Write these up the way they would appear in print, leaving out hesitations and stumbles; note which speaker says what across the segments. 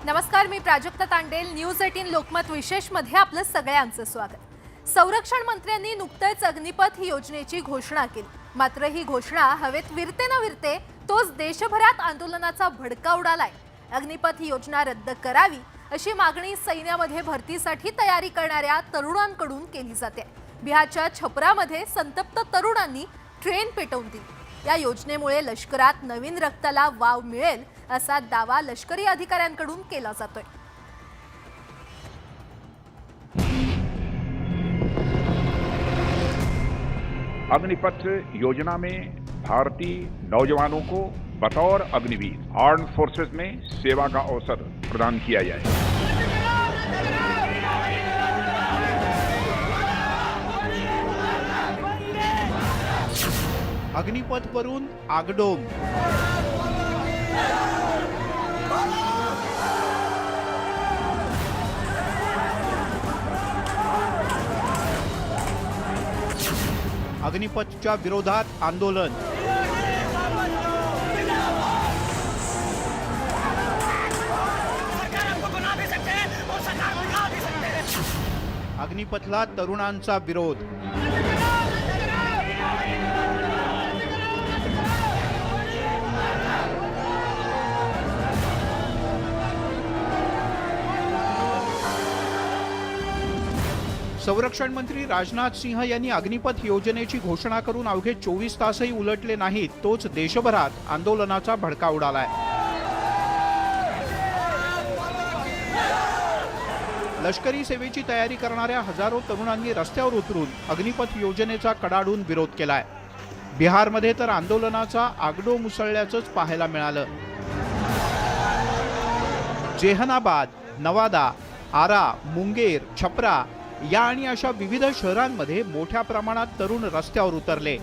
Speaker 1: नमस्कार, मी प्राजक्ता तांडेल. न्यूज 18 लोकमत विशेष मध्ये आपलं सगळ्यांचं स्वागत. संरक्षण मंत्र्यांनी नुकतेच अग्निपथ ही योजनेची घोषणा केली. मात्र ही घोषणा हवेत विरते न विरते तोच देशभरात आंदोलनाचा भडका उडालाय. अग्निपथ ही योजना रद्द करावी अशी मागणी सैन्यामध्ये भरतीसाठी तयारी करणाऱ्या तरुणांकडून केली जाते. बिहारच्या छपरामध्ये संतप्त तरुणांनी ट्रेन पेटवून दिली. या योजनेमुळे लष्करात नवीन रक्ताला वाव मिळेल असा दावा लष्करी अधिकाऱ्यांकडून केला जातोय.
Speaker 2: अग्निपथ योजना में भारतीय नौजवानों को बतौर अग्निवीर आर्म फोर्सेस में सेवा का अवसर प्रदान किया जाए.
Speaker 3: अग्निपथ वरून आगडोम. अग्निपथच्या विरोधात आंदोलन. अग्निपथला तरुणांचा विरोध. संरक्षण मंत्री राजनाथ सिंह यांनी अग्निपथ योजनेची घोषणा करून अवघे 24 तासही उलटले नाहीत तोच देशभरात आंदोलनाचा भडका उडालाय. लष्करी सेवेची तयारी करणाऱ्या हजारो तरुणांनी रस्त्यावर उतरून अग्निपथ योजनेचा कडाडून विरोध केलाय. बिहारमध्ये तर आंदोलनाचा आगडोम उसळल्याचंच पाहायला मिळालं. जेहनाबाद, नवादा, आरा, मुंगेर, छपरा या आणि अशा विविध शहरांमध्ये मोठ्या प्रमाणात तरुण रस्त्यावर उतरले.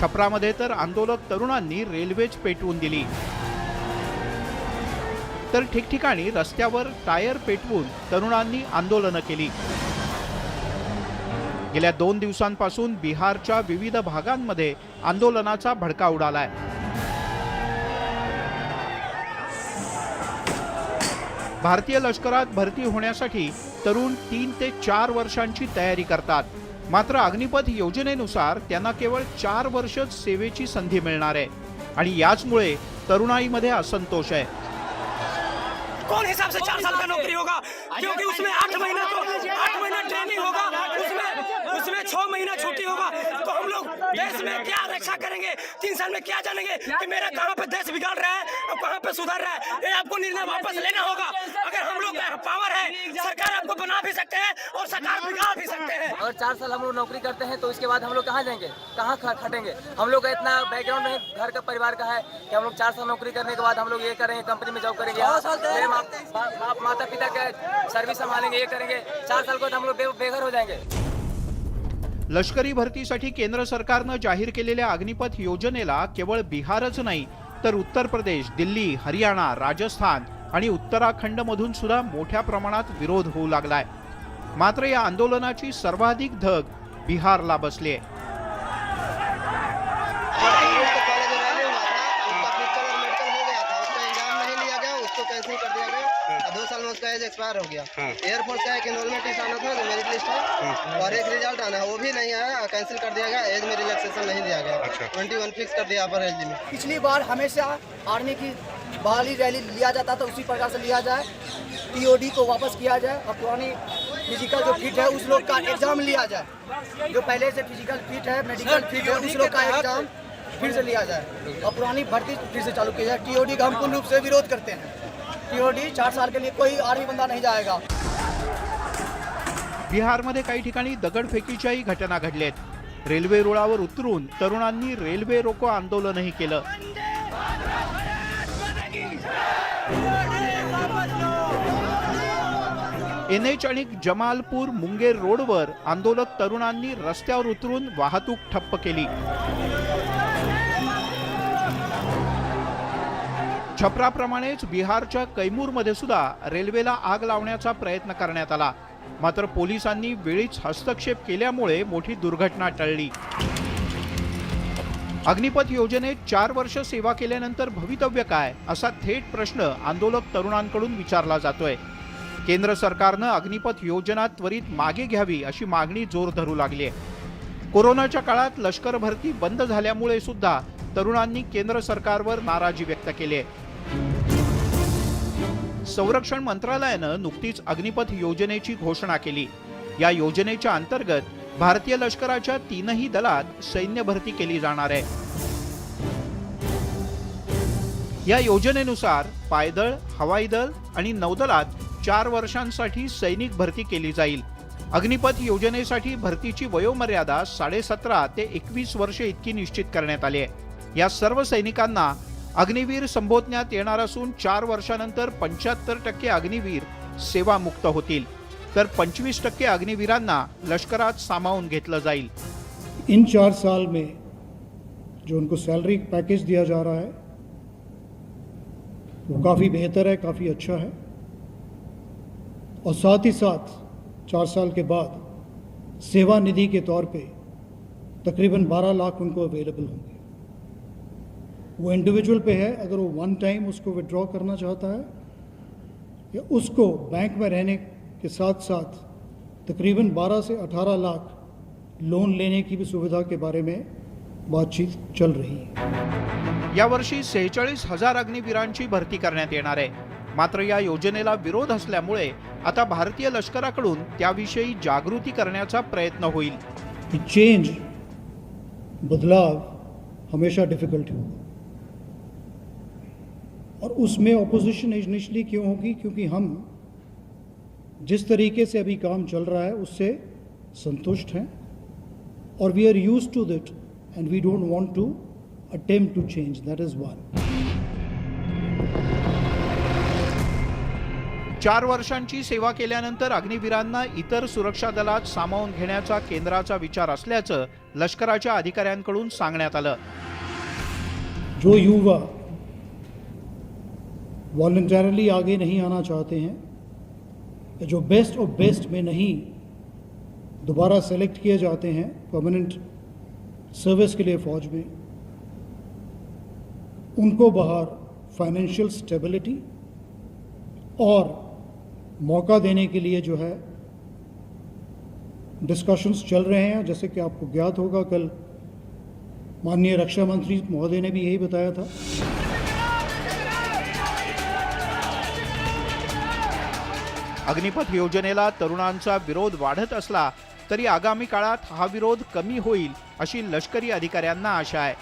Speaker 3: छपरामध्ये तर आंदोलक तरुणांनी रेल्वेच पेटवून दिली. तर ठिकठिकाणी रस्त्यावर टायर पेटवून तरुणांनी आंदोलनं केली. गेल्या 2 दिवसांपासून बिहारच्या विविध भागांमध्ये आंदोलनाचा भडका उडालाय. भारतीय लष्करात भरती होण्यासाठी तरुण 3 ते 4 वर्षांची तयारी करतात. मात्र अग्निपथ योजनेनुसार त्यांना केवळ 4 वर्षच सेवेची संधी मिळणार आहे आणि याचमुळे तरुणाईमध्ये असंतोष आहे.
Speaker 4: कौन हिसाब से 4 साल का नौकरी होगा, क्योंकि उसमें 8 महीना ट्रेनिंग होगा, उसमें 6 महीना छुट्टी होगा. तो हम लोग देश में क्या रक्षा करेंगे? 3 साल में क्या जानेंगे कि मेरा कहाँ पे देश बिगाड़ रहा है और कहाँ पे सुधर रहा है? ये आपको निर्णय वापस लेना होगा. अगर हम लोग पावर है, सरकार आपको बना भी सकते हैं और सरकार बिगाड़ भी सकते हैं.
Speaker 5: और 4 साल हम लोग नौकरी करते हैं तो इसके बाद हम लोग कहाँ जाएंगे, कहाँ खटेंगे? हम लोग का इतना बैकग्राउंड नहीं घर का परिवार का है कि हम लोग 4 साल नौकरी करने के बाद हम लोग ये करेंगे, कंपनी में जॉब करेंगे, बाप माता पिता के सर्विस संभालेंगे, ये करेंगे. 4 साल को हम लोग बेघर हो जाएंगे.
Speaker 3: लष्करी भरतीसाठी केंद्र सरकारनं जाहीर केलेल्या अग्निपथ योजनेला केवळ बिहारच नाही तर उत्तर प्रदेश, दिल्ली, हरियाणा, राजस्थान आणि उत्तराखंड मधून सुद्धा मोठ्या प्रमाणात विरोध होऊ लागलाय. मात्र या आंदोलनाची सर्वाधिक धग बिहारला बसली आहे.
Speaker 6: कैंसिल कर दिया गया. 2 साल में उसका एज एक्सपायर हो गया. एयरफोर्स का एक एनरोलमेंट टेस्ट आना था, मेरिट लिस्ट है और एक रिजल्ट आना है, वो भी नहीं आया. कैंसिल कर दिया गया. एज में रिलैक्सेशन नहीं दिया गया. 21 फिक्स कर दिया अपर एज लिमिट.
Speaker 7: पिछली बार हमेशा आर्मी की बहाली रैली लिया जाता था, उसी प्रकार से लिया जाए. टीओडी को वापस किया जाए और पुरानी फिजिकल जो फिट है उस लोग का एग्जाम लिया जाए. जो पहले से फिजिकल फिट है, मेडिकल फिट है, उस लोग का एग्जाम फिर से लिया जाए और पुरानी भर्ती फिर से चालू की जाए. टीओडी का हम पूर्ण रूप से विरोध करते हैं. टीओडी 4 साल के लिए कोई आर्मी बंदा नहीं जाएगा.
Speaker 3: बिहारमध्ये काही ठिकाणी दगडफेकीच्याही घटना घडल्यात. रेल्वे रुळावर उतरून तरुणांनी रेल्वे रोको आंदोलनही केलं. NH आणि जमालपूर मुंगेर रोडवर आंदोलक तरुणांनी रस्त्यावर उतरून वाहतूक ठप्प केली. छपराप्रमाणेच बिहारच्या कैमूरमध्ये सुद्धा रेल्वेला आग लावण्याचा प्रयत्न करण्यात आला, मात्र पोलिसांनी वेळीच हस्तक्षेप केल्यामुळे मोठी दुर्घटना टळली. अग्निपथ योजनेत 4 वर्ष सेवा केल्यानंतर भवितव्य काय, असा थेट प्रश्न आंदोलक तरुणांकडून विचारला जातोय. केंद्र सरकारनं अग्निपथ योजना त्वरित मागे घ्यावी अशी मागणी जोर धरू लागली आहे. कोरोनाच्या काळात लष्कर भरती बंद झाल्यामुळे सुद्धा तरुणांनी केंद्र सरकारवर नाराजी व्यक्त केली आहे. संरक्षण मंत्रालयानं नुकतीच अग्निपथ योजनेची घोषणा केली. या योजनेच्या अंतर्गत भारतीय लष्कराच्या 3ही दलात सैन्य भरती केली जाणार आहे. या योजनेनुसार पायदळ, हवाई दल आणि नौदलात 4 वर्षांसाठी सैनिक भरती केली जाईल. अग्निपथ योजनेसाठी भरतीची वयोमर्यादा 17.5 ते 21 वर्षे इतकी निश्चित करण्यात आली आहे. या सर्व सैनिकांना अग्निवीर संबोधण्यात येणार असून 4 वर्षानंतर 75% अग्निवीर सेवामुक्त होतील, तर 25% अग्निवीरांना लष्करात सामावून घेतलं जाईल.
Speaker 8: इन 4 साल में जो उनको सैलरी पैकेज दिया जा रहा है वो काफ़ी बेहतर है, काफ़ी अच्छा है, और साथ ही साथ 4 साल के बाद सेवा निधि के तौर पे तकरीबन 12 लाख उनको अवेलेबल होंगे. वो इंडिविजुअल पे है, अगर वो वन टाइम उसको विड्रॉ करना चाहता है या उसको बैंक में रहने के साथ साथ तकरीबन 12 से 18 लाख लोन लेने की भी सुविधा के बारे में बातचीत चल रही है.
Speaker 3: यावर्षी 46,000 अग्निवीरांची भरती करण्यात येणार आहे. मात्र या योजनेला विरोध असल्यामुळे आता भारतीय लष्कराकडून त्याविषयी जागृती करण्याचा प्रयत्न होईल.
Speaker 8: चेंज, बदलाव हमेशा डिफिकल्ट होगा और उसमें ऑपोजिशन इनिशियली क्यों होगी, क्योंकि हम जिस तरीके से अभी काम चल रहा है उससे संतुष्ट हैं और we are used to that and we don't want to attempt to change. That is one.
Speaker 3: 4 वर्षांची सेवा केल्यानंतर अग्निवीरांना इतर सुरक्षा दलात सामावून घेण्याचा केंद्राचा विचार असल्याचं लष्कराच्या अधिकाऱ्यांकडून सांगण्यात आलं.
Speaker 8: जो युवा वॉलंटरली आगे नहीं आना चाहते हैं, जो बेस्ट ऑफ बेस्ट में नहीं दोबारा सेलेक्ट किए जाते हैं परमानेंट सर्विस के लिए फौज में, उनको बाहर फाइनेंशियल स्टेबिलिटी और मौका देने के लिए जो है डिस्कशंस चल रहे हैं. जैसे कि आपको ज्ञात होगा, कल माननीय रक्षा मंत्री महोदय ने भी यही बताया था.
Speaker 3: अग्निपथ योजनेला तरुणांचा विरोध वाढत असला तरी आगामी काळात हा विरोध कमी होईल अशी लष्करी अधिकाऱ्यांना आशा आहे.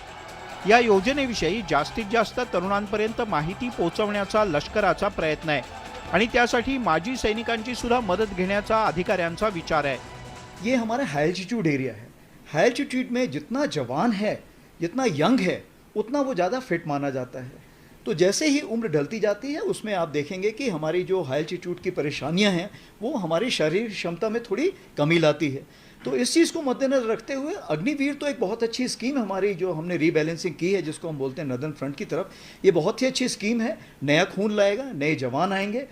Speaker 3: या योजनेविषयी जास्तीत जास्त तरुणांपर्यंत माहिती पोहोचवण्याचा लष्कराचा प्रयत्न आहे आणि त्यासाठी माजी सैनिकांची सुद्धा मदत घेण्याचा अधिकाऱ्यांचा विचार आहे.
Speaker 9: ये हमारा हाई एल्टीट्यूड एरिया है. हाई एल्टीट्यूड में जितना जवान है, जितना यंग है, उतना वो ज़्यादा फिट माना जाता है. तो जैसे ही उम्र ढलती जाती है उसमें आप देखेंगे कि हमारी जो हाई एल्टीट्यूड की परेशानियां हैं वो हमारी शारीरिक क्षमता में थोड़ी कमी लाती है. तो इस चीज़ को मद्देनजर रखते हुए अग्निवीर तो एक बहुत अच्छी स्कीम हमारी जो हमने रीबैलेंसिंग की है, जिसको हम बोलते हैं नदन फ्रंट की तरफ, ये बहुत ही अच्छी स्कीम है. नया खून लाएगा, नए जवान आएंगे.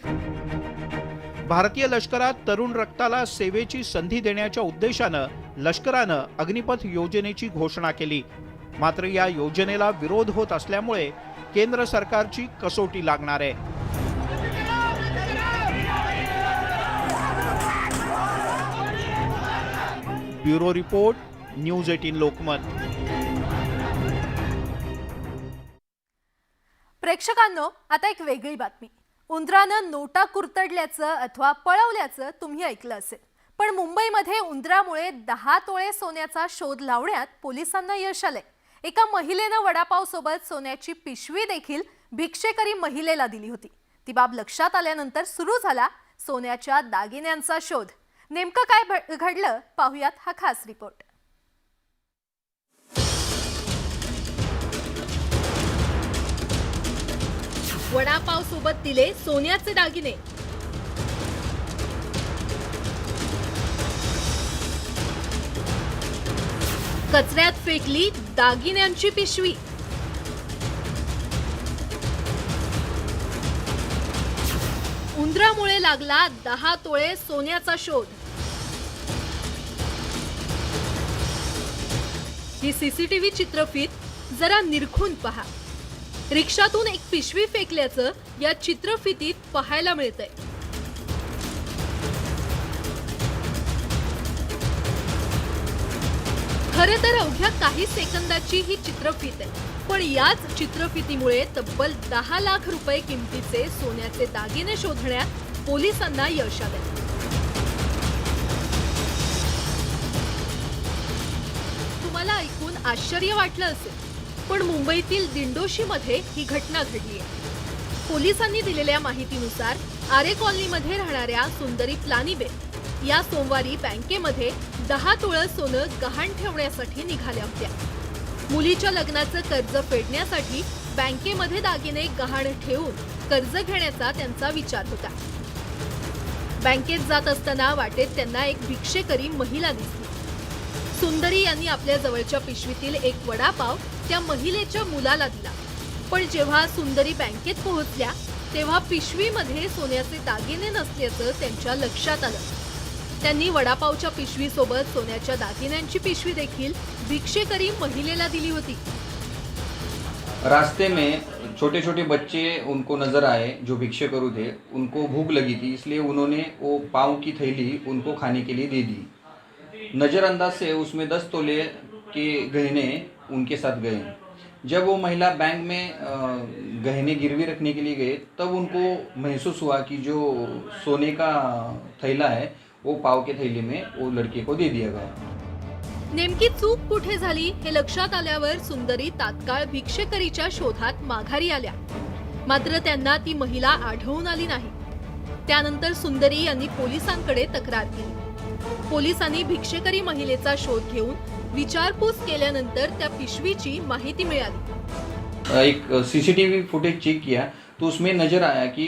Speaker 3: भारतीय लष्करात तरुण रक्ताला सेवेची संधी देण्याच्या उद्देशानं लष्करानं अग्निपथ योजनेची घोषणा केली. मात्र या योजनेला विरोध होत असल्यामुळे केंद्र सरकारची कसोटी लागणार आहे. Bureau report, news 18 Lokmat.
Speaker 1: प्रेक्षकांनो, आता एक वेगळी बातमी. उंदरानं नोटा कुरतडल्याचं अथवा पळवल्याचं तुम्ही ऐकलं असेल, पण मुंबईमध्ये उंदरामुळे 10 तोळे सोन्याचा शोध लावण्यात पोलिसांना यश आलंय. एका महिलेनं वडापाव सोबत सोन्याची पिशवी देखील भिक्षेकरी महिलेला दिली होती. ती बाब लक्षात आल्यानंतर सुरू झाला सोन्याच्या दागिन्यांचा शोध. नेमकं काय घडलं पाहुयात हा खास रिपोर्ट. वडापाव सोबत दिले सोन्याचे दागिने. कचऱ्यात फेकली दागिन्यांची पिशवी. उंदरामुळे लागला 10 तोळे सोन्याचा शोध. ही सीसीटीव्ही चित्रफीत जरा निरखून पहा. रिक्षातून एक पिशवी फेकल्याचं या चित्रफितीत पाहायला मिळतंय. खरं तर अवघ्या काही सेकंदाची ही चित्रफित आहे, पण याच चित्रफितीमुळे तब्बल 10 लाख रुपये किमतीचे सोन्याचे दागिने शोधण्यात पोलिसांना यश आले. तुम्हाला ऐकून आश्चर्य वाटलं असेल, पण मुंबईतील दिंडोशीमध्ये ही घटना घडली आहे. पोलिसांनी दिलेल्या माहितीनुसार आरे कॉलनीमध्ये राहणाऱ्या सुंदरी प्लानीबे या सोमवारी बँकेमध्ये 10 तोळं सोनं गहाण ठेवण्यासाठी निघाल्या होत्या. मुलीच्या लग्नाचं कर्ज फेडण्यासाठी बँकेमध्ये दागिने गहाण ठेवून कर्ज घेण्याचा त्यांचा विचार होता. बँकेत जात असताना वाटेत त्यांना एक भिक्षेकरी महिला दिसली. सुंदरी यांनी आपल्या जवळच्या पिशवीतील एक वडापाव त्या महिलेच्या मुलाला दिला. पण जेव्हा सुंदरी बँकेत पोहोचल्या तेव्हा पिशवीमध्ये सोन्याचे दागिने नसल्याचं त्यांच्या लक्षात आलं. त्यांनी वडापावच्या पिशवीसोबत सोन्याच्या दागिन्यांची पिशवी देखील भिक्षेकरी महिलेला दिली होती.
Speaker 10: रास्ते में छोटे छोटे बच्चे उनको नज़र आए जो भिक्षे करू थे. उनको भूख लगी थी, इसलिए उन्होंने वो पाव की थैली उनको खाने के लिए दे दी. नज़रअंदाज से उसमें 10 तोले के गहने उनके साथ गए. जब वो महिला बैंक में गहने गिरवी रखने के लिए गए तब उनको महसूस हुआ कि जो सोने का थैला है वो पाव के थैले में वो लड़के को दे दिया गया.
Speaker 1: नेमकी चूक कुठे झाली हे लक्षात आल्यावर सुंदरी तात्काळ भिक्षेकरीच्या शोधात माघारी आल्या. मात्र त्यांना ती महिला आढळून आली नाही. त्यानंतर सुंदरी यांनी पोलिसांकडे तक्रार केली. पोलिसांनी भिक्षेकरी महिलेचा शोध घेऊन विचारपूस केल्यानंतर त्या पिशवीची माहिती मिळाली.
Speaker 10: एक सीसीटीवी फुटेज चेक किया तो उसमें नज़र आया कि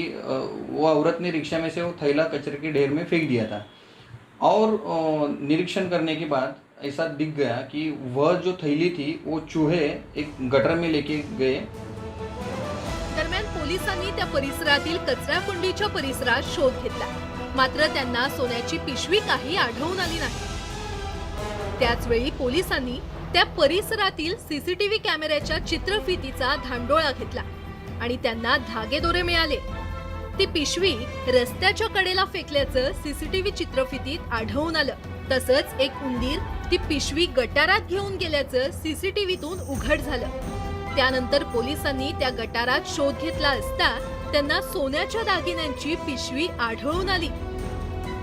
Speaker 10: वो औरत ने रिक्शा में से वो थैला कचरे के ढेर में फेंक दिया था. और निरीक्षण करने के बाद ऐसा दिख गया कि वह जो थैली थी वो चूहे एक गटर में लेके गए.
Speaker 1: दरम्यान पोलिसांनी त्या परिसरातील कचरा कुंडीच्या परिसरात शोध घेतला. मात्र त्यांना सोन्याची पिशवी काही आढळून आली नाही. त्याचवेळी पोलिसांनी त्या परिसरातील सीसीटीव्ही कॅमेऱ्याच्या चित्रफितीचा धांडोळा घेतला आणि त्यांना धागेदोरे मिळाले. ती पिशवी रस्त्याच्या कडेला फेकल्याचं सीसीटीव्ही चित्रफितीत आढळून आलं. तसंच एक उंदीर ती पिशवी गटारात घेऊन गेल्याचं सीसीटीव्हीतून उघड झालं. त्यानंतर पोलिसांनी त्या गटारात शोध घेतला असता त्यांना सोन्याच्या दागिन्यांची पिशवी आढळून आली.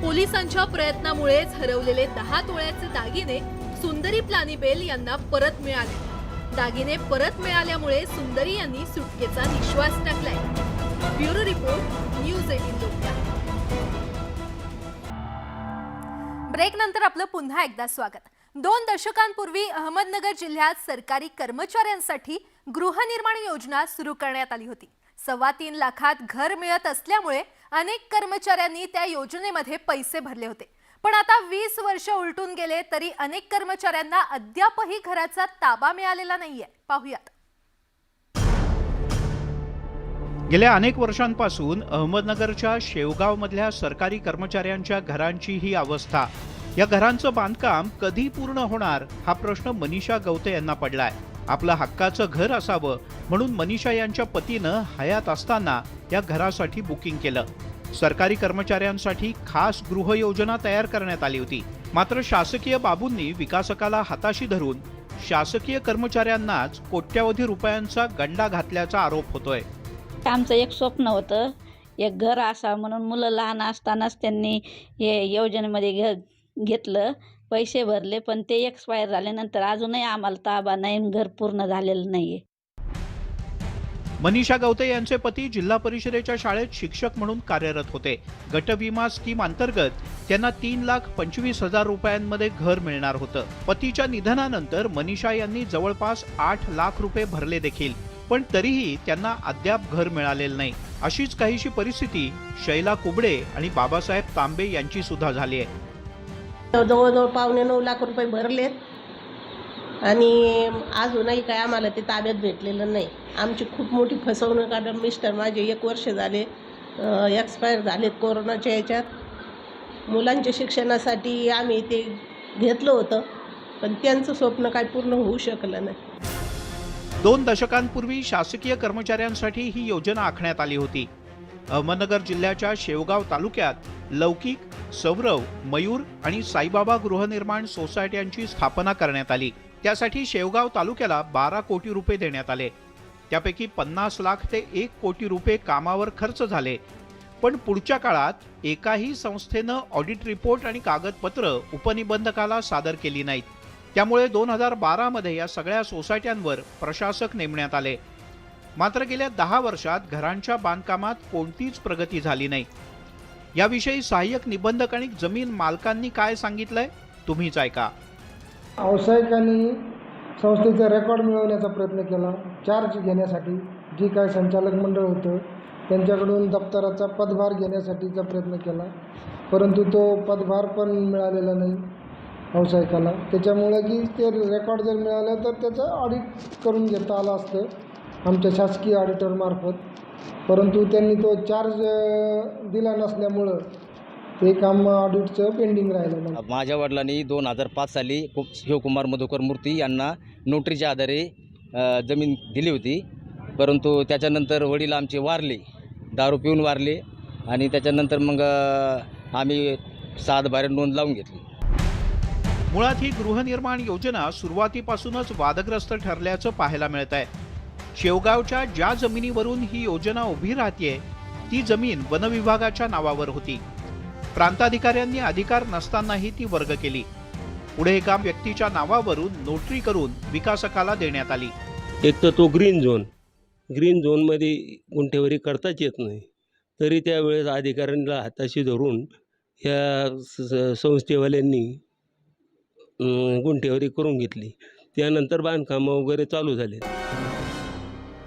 Speaker 1: पोलिसांच्या प्रयत्नामुळेच हरवलेले 10 तोळ्याचे दागिने सुंदरी प्लानीबेल यांना परत मिळाले. दागिने परत मिळाल्यामुळे सुंदरी यांनी सुटकेचा निश्वास टाकलाय. Bureau report, news 18 Lokmat. Break नंतर आपलं पुन्हा एकदा स्वागत. 2 दशकांपूर्वी अहमदनगर जिल्ह्यात सरकारी कर्मचाऱ्यांसाठी गृहनिर्माण योजना सुरू करण्यात आली होती. 3.25 लाखात घर मिळत असल्यामुळे अनेक कर्मचाऱ्यांनी त्या योजनेमध्ये पैसे भरले होते. पण आता 20 वर्ष उलटून गेले तरी अनेक कर्मचाऱ्यांना अद्यापही घराचा ताबा मिळालेला नाहीये. पाहूयात.
Speaker 3: गेल्या अनेक वर्षांपासून अहमदनगरच्या शेवगावमधल्या सरकारी कर्मचाऱ्यांच्या घरांची ही अवस्था. या घरांचं बांधकाम कधी पूर्ण होणार हा प्रश्न मनीषा गवते यांना पडलाय. आपलं हक्काचं घर असावं म्हणून मनीषा यांच्या पतीनं हयात असताना या घरासाठी बुकिंग केलं. सरकारी कर्मचाऱ्यांसाठी खास गृह योजना तयार करण्यात आली होती. मात्र शासकीय बाबूंनी विकासकाला हाताशी धरून शासकीय कर्मचाऱ्यांनाच कोट्यावधी रुपयांचा गंडा घातल्याचा आरोप होतोय.
Speaker 11: आमचं एक स्वप्न होतं, एक घर असावं म्हणून. मुलं लहान असतानाच त्यांनी हे योजनेमध्ये घेतलं, पैसे भरले, पण ते एक्सपायर झाल्यानंतर अजूनही आम्हाला ताबा नाही, घर पूर्ण झालेलं नाहीये.
Speaker 3: मनीषा गवते यांचे पती जिल्हा परिषदेच्या शाळेत शिक्षक म्हणून कार्यरत होते. गट विमा स्कीम अंतर्गत त्यांना 3,25,000 रुपयांमध्ये घर मिळणार होतं. पतीच्या निधनानंतर मनीषा यांनी जवळपास 8 लाख रुपये भरले देखील, पण तरीही त्यांना अद्याप घर मिळालेलं नाही. अशीच काहीशी परिस्थिती शैला कुबडे आणि बाबासाहेब तांबे यांची सुद्धा झाली आहे.
Speaker 12: जवळजवळ 8.25 लाख रुपये भरलेत आणि अजूनही काय आम्हाला ते ताब्यात भेटलेलं नाही. आमची खूप मोठी फसवणूक आहे. मिस्टर माझे 1 वर्ष झाले एक्सपायर झालेत कोरोनाच्या याच्यात. मुलांच्या शिक्षणासाठी आम्ही ते घेतलं होतं, पण त्यांचं स्वप्न काय पूर्ण होऊ शकलं नाही.
Speaker 3: 2 दशकांपूर्वी शासकीय कर्मचाऱ्यांसाठी ही योजना आखण्यात आली होती. अहमदनगर जिल्ह्याच्या शेवगाव तालुक्यात लौकिक, सौरव, मयूर आणि साईबाबा गृहनिर्माण सोसायट्यांची स्थापना करण्यात आली. त्यासाठी शेवगाव तालुक्याला 12 कोटी रुपये देण्यात आले. त्यापैकी 50 लाख ते 1 कोटी रुपये कामावर खर्च झाले. पण पुढच्या काळात एकाही संस्थेनं ऑडिट रिपोर्ट आणि कागदपत्र उपनिबंधकाला सादर केली नाहीत. त्यामुळे 2012 मध्ये या सगळ्या सोसायट्यांवर प्रशासक नेमण्यात आले. मात्र गेल्या 10 वर्षात घरांच्या बांधकामात कोणतीच प्रगती झाली नाही. याविषयी सहाय्यक निबंधक आणि जमीन मालकांनी काय सांगितलंय तुम्हीच ऐका.
Speaker 8: व्यावसायिकांनी संस्थेचा रेकॉर्ड मिळवण्याचा प्रयत्न केला. चार्ज घेण्यासाठी जी काय संचालक मंडळ होतं त्यांच्याकडून दप्तराचा पदभार घेण्यासाठीचा प्रयत्न केला, परंतु तो पदभार पण मिळालेला नाही व्यावसायिकाला. त्याच्यामुळे की ते रेकॉर्ड जर मिळालं तर त्याचं ऑडिट करून घेता आलं असतं आमच्या शासकीय ऑडिटरमार्फत, परंतु त्यांनी तो चार्ज दिला नसल्यामुळं ते काम ऑडिटचं पेंडिंग राहिलं नाही.
Speaker 5: माझ्या वडिलांनी 2005 साली शिवकुमार मधुकर मूर्ती यांना नोटरीच्या आधारे जमीन दिली होती, परंतु त्याच्यानंतर वडील आमचे वारले, दारू पिऊन वारले आणि त्याच्यानंतर मग आम्ही 7/12 नोंद लावून घेतली.
Speaker 3: मुळात ही गृहनिर्माण योजना सुरुवातीपासूनच वादग्रस्त ठरल्याचं पाहायला मिळत आहे. शेवगावच्या ज्या जमिनीवरून ही योजना उभी राहतेय ती जमीन वनविभागाच्या नावावर होती. प्रांताधिकाऱ्यांनी अधिकार नसतानाही ती वर्ग केली. पुढे हे काम व्यक्तीच्या नावावरून नोटरी करून विकासकाला देण्यात आली.
Speaker 13: एक तर तो ग्रीन झोनमध्ये गुंठेवारी करताच येत नाही, तरी त्यावेळेस अधिकाऱ्यांना हाताशी धरून ह्या संस्थेवाल्यांनी गुंठेवारी करून घेतली. त्यानंतर बांधकामं वगैरे चालू झाले.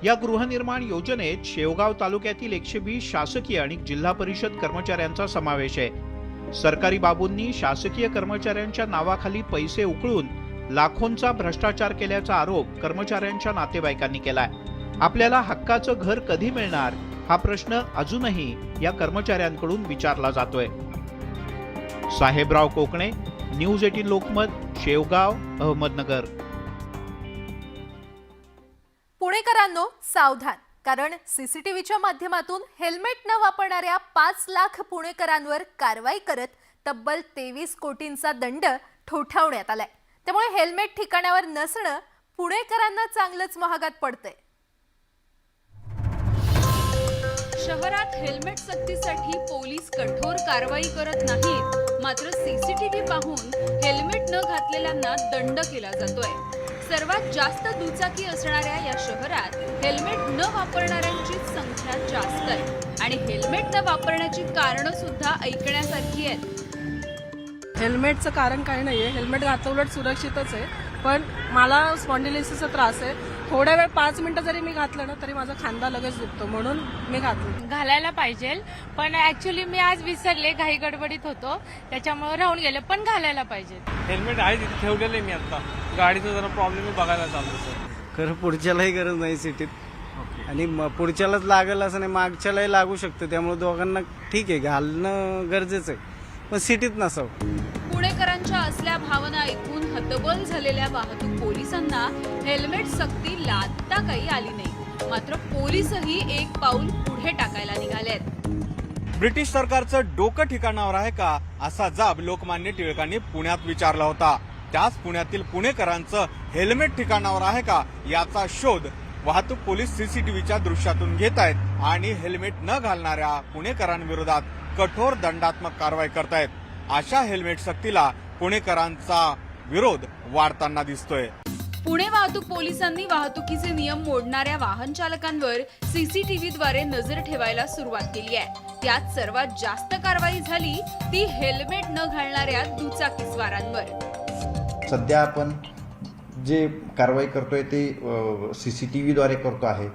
Speaker 3: या गृहनिर्माण योजनेत शेवगाव तालुक्यातील 120 शासकीय आणि जिल्हा परिषद कर्मचाऱ्यांचा समावेश आहे. सरकारी बाबूंनी शासकीय कर्मचाऱ्यांच्या नावाखाली पैसे उकळून लाखोंचा भ्रष्टाचार केल्याचा आरोप कर्मचाऱ्यांच्या नातेवाईकांनी केलाय. आपल्याला हक्काचं घर कधी मिळणार हा प्रश्न अजूनही या कर्मचाऱ्यांकडून विचारला जातोय. साहेबराव कोकणे, न्यूज 18 लोकमत, शेवगाव, अहमदनगर.
Speaker 1: पुणेकरांनो सावधान, कारण सीसीटीव्हीच्या माध्यमातून हेल्मेट न वापरणाऱ्या 5 लाख पुणेकरांवर कारवाई करत तब्बल 23 कोटींचा दंड ठोठावण्यात आलाय. त्यामुळे हेल्मेट ठिकाणावर नसणं पुणेकरांना चांगलंच महागात पडतंय.
Speaker 14: शहरात हेल्मेट सक्तीसाठी पोलीस कठोर कारवाई करत नाहीत, मात्र सीसीटीव्ही पाहून हेल्मेट न घातलेल्यांना दंड केला जातोय. सर्वात जास्त दुचाकी असणाऱ्या या शहरात हेल्मेट न वापरणाऱ्यांची संख्या जास्त आहे आणि हेल्मेट न वापरण्याची कारणं सुद्धा ऐकण्यासारखी आहेत.
Speaker 12: हेल्मेटचं कारण काही नाही आहे, हेल्मेट घातलं उलट सुरक्षितच आहे, पण मला स्पॉन्डिलिसिसचा त्रास आहे. थोड्या वेळ 5 मिनिटं जरी मी घातलं ना तरी माझा खांदा लगेच दुखतो, म्हणून मी घातलं.
Speaker 14: घालायला पाहिजे, पण ऍक्च्युली मी आज विसरले, घाई गडबडीत होतो, त्याच्यामुळे राहून गेले, पण घालायला पाहिजे.
Speaker 4: हेल्मेट आहे तिथे ठेवलेलं आहे मी आता. गाडीचा जरा प्रॉब्लेम बघायला चालतो सर.
Speaker 6: खरं पुढच्यालाही गरज नाही सिटीत, आणि पुढच्यालाच लागेल असं नाही, मागच्यालाही लागू शकतं. त्यामुळे दोघांना ठीक आहे, घालणं गरजेचं आहे, पण सिटीत नसावं.
Speaker 14: पुणेकरांच्या असल्या भावना ऐकून हतबल झालेल्या वाहतूक पोलिसांना हेल्मेट सक्ती लादता काही आली नाही, मात्र पोलीसही एक पाऊल पुढे टाकायला निघालेत.
Speaker 4: ब्रिटिश सरकारचं डोकं ठिकाणावर आहे का असा जाब लोकमान्य टिळकांनी पुण्यात विचारला होता. त्याच पुण्यातील पुणेकरांचं हेल्मेट ठिकाणावर आहे का याचा शोध वाहतूक पोलीस सीसीटीव्हीच्या दृश्यातून घेत आहेत आणि हेल्मेट न घालणाऱ्या पुणेकरांविरोधात कठोर दंडात्मक कारवाई करतायत. अशा हेल्मेट सक्तीला पुणेकरांचा विरोध वाढताना दिसतोय.
Speaker 14: पुणे वाहतूक पोलिसांनी वाहतुकीचे नियम मोडणाऱ्या वाहन चालकांवर सीसीटीव्हीद्वारे नजर ठेवायला सुरुवात केली आहे. त्यात सर्वात जास्त कारवाई झाली ती हेल्मेट न घालणाऱ्या दुचाकीस्वारांवर.
Speaker 9: सध्या आपण जे कारवाई करतोय ते CCTVद्वारे करतो आहे.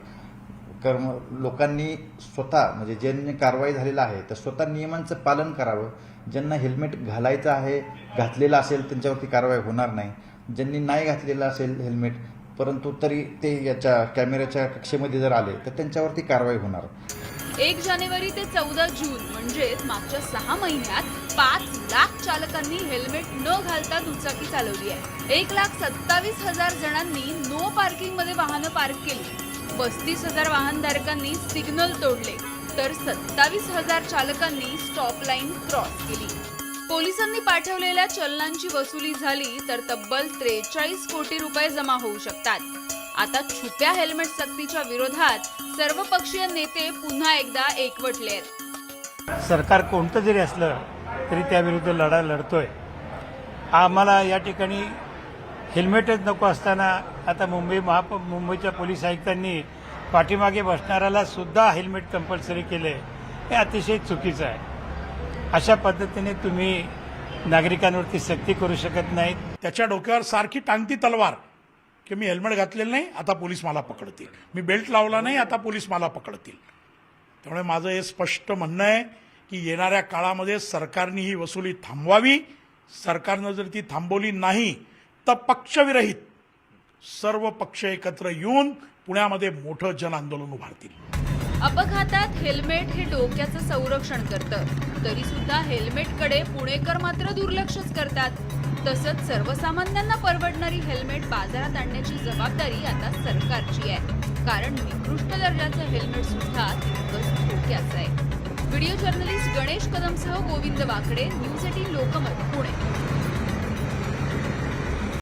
Speaker 9: लोकांनी स्वतः म्हणजे ज्यांनी कारवाई झालेला आहे तर स्वतः नियमांचं पालन करावं. ज्यांना हेल्मेट घालायचं आहे, घातलेलं असेल त्यांच्यावरती कारवाई होणार नाही. ज्यांनी नाही घातलेलं असेल हेल्मेट परंतु तरी ते याच्या कॅमेऱ्याच्या कक्षेमध्ये जर आले तर त्यांच्यावरती कारवाई होणार.
Speaker 14: 1 जानेवारी ते 14 जून म्हणजेच मागच्या 6 महिन्यात 5 लाख चालकांनी हेल्मेट न घालता दुचाकी चालवली आहे. 1,27,000 जणांनी नो पार्किंग मध्ये वाहनं पार्क केली. 35,000 वाहनधारकांनी सिग्नल तोडले तर 27,000 चालकांनी स्टॉप लाईन क्रॉस केली. पोलिसांनी पाठवलेल्या चलनांची वसुली झाली तर तब्बल 43 कोटी रुपये जमा होऊ शकतात. आता छुप्या हेल्मेट सक्तीच्या विरोधात सर्वपक्षीय नेते पुन्हा एकदा एकवटले आहेत.
Speaker 15: सरकार कोणतं जरी असलं तरी त्याविरुद्ध लढा लढतोय. आम्हाला या ठिकाणी हेल्मेटच नको असताना आता मुंबईच्या पोलीस आयुक्तांनी पाठीमागे बसणाऱ्याला सुद्धा हेल्मेट कंपल्सरी केले, हे अतिशय चुकीचं आहे. अशा पद्धतीने तुम्ही नागरिकांवरती सक्ती करू शकत नाहीत.
Speaker 16: त्याच्या डोक्यावर सारखी टांगती तलवार की मी हेल्मेट घातलेलं नाही, आता पोलीस मला पकडतील. मी बेल्ट लावला नाही, आता पोलीस मला पकडतील. त्यामुळे माझं हे स्पष्ट म्हणणं आहे की येणाऱ्या काळामध्ये सरकारने ही वसुली थांबवावी. सरकारनं जर ती थांबवली नाही तर पक्षविरहित सर्व पक्ष एकत्र येऊन पुण्यामध्ये मोठं जन आंदोलन उभारतील.
Speaker 14: अपघातात हेल्मेट हे डोक्याचं संरक्षण करतं, तरी सुद्धा हेल्मेटकडे पुणेकर मात्र दुर्लक्षच करतात. तसंच सर्वसामान्यांना परवडणारी हेल्मेट बाजारात आणण्याची जबाबदारी आता सरकारची आहे, कारण निकृष्ट दर्जाचं हेल्मेट सुद्धा तितकंच धोक्याचं आहे. व्हिडिओ जर्नलिस्ट गणेश कदमसह गोविंद वाकडे, न्यूज 18 लोकमत, पुणे.